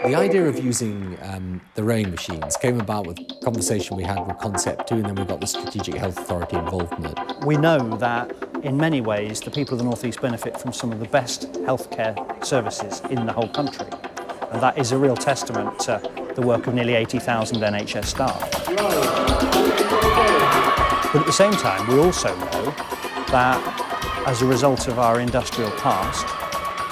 The idea of using the rowing machines came about with a conversation we had with Concept 2, and then we got the Strategic Health Authority involvement. We know that in many ways the people of the North East benefit from some of the best healthcare services in the whole country, and that is a real testament to the work of nearly 80,000 NHS staff. But at the same time, we also know that as a result of our industrial past,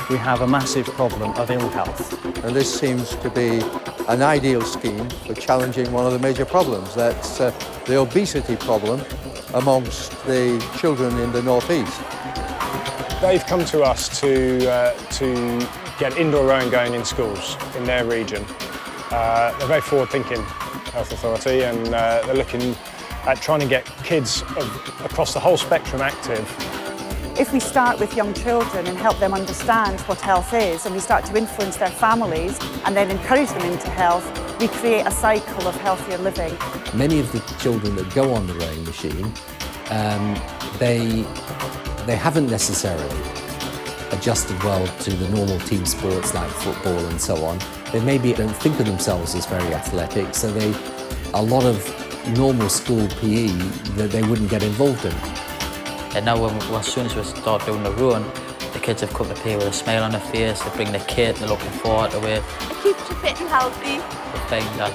we have a massive problem of ill health. And this seems to be an ideal scheme for challenging one of the major problems, that's the obesity problem amongst the children in the North East. They've come to us to get indoor rowing going in schools in their region. They're very forward-thinking health authority, and they're looking at trying to get kids across the whole spectrum active. If we start with young children and help them understand what health is, and we start to influence their families and then encourage them into health, we create a cycle of healthier living. Many of the children that go on the rowing machine, they haven't necessarily adjusted well to the normal team sports like football and so on. They maybe don't think of themselves as very athletic, so a lot of normal school PE that they wouldn't get involved in. And now as soon as we start doing the run, the kids have come to play with a smile on their face, they bring the kit, they're looking forward to it. It keeps you fit and healthy. We find that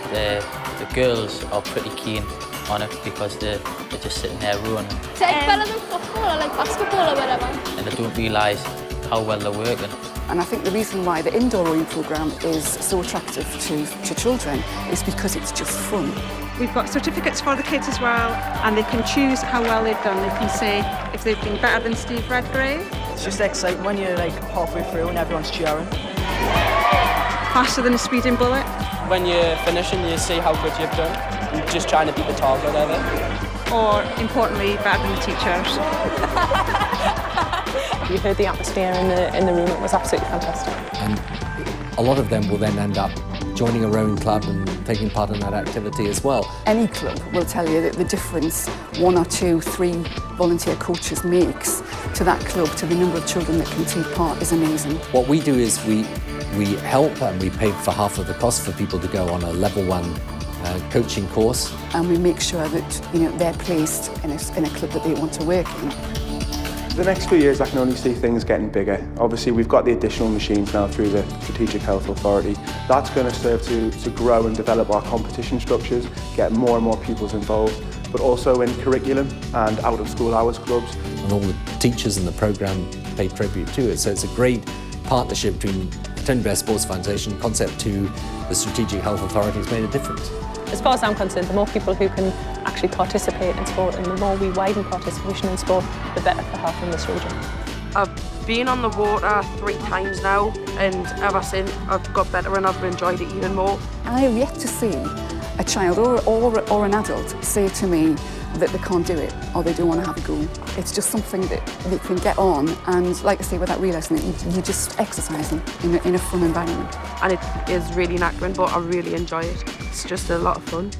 the girls are pretty keen on it because they're just sitting there rowing. It's better than football or like basketball or whatever. And they don't realise how well they're working. And I think the reason why the indoor rowing programme is so attractive to children is because it's just fun. We've got certificates for the kids as well, and they can choose how well they've done. They can say if they've been better than Steve Redgrave. It's just exciting when you're like halfway through and everyone's cheering. Faster than a speeding bullet. When you're finishing, you see how good you've done. You're just trying to beat the target of it. Or, importantly, better than the teachers. You heard the atmosphere in the room, it was absolutely fantastic. And a lot of them will then end up joining a rowing club and taking part in that activity as well. Any club will tell you that the difference 1 or 2, 3 volunteer coaches makes to that club, to the number of children that can take part, is amazing. What we do is we help and we pay for half of the cost for people to go on a level 1 coaching course. And we make sure that they're placed in a club that they want to work in. The next few years I can only see things getting bigger. Obviously we've got the additional machines now through the Strategic Health Authority. That's going to serve to grow and develop our competition structures, get more and more pupils involved, but also in curriculum and out of school hours clubs. And all the teachers in the programme pay tribute to it, so it's a great partnership between Tony Blair Sports Foundation, Concept 2, the Strategic Health Authority has made a difference. As far as I'm concerned, the more people who can actually participate in sport and the more we widen participation in sport, the better for health in this region. I've been on the water 3 times now, and ever since I've got better and I've enjoyed it even more. I have yet to see a child or an adult say to me that they can't do it or they don't want to have a go. It's just something that they can get on, and like I say, without realising it, you just exercise them in a fun environment. And it is really knackering, but I really enjoy it. It's just a lot of fun.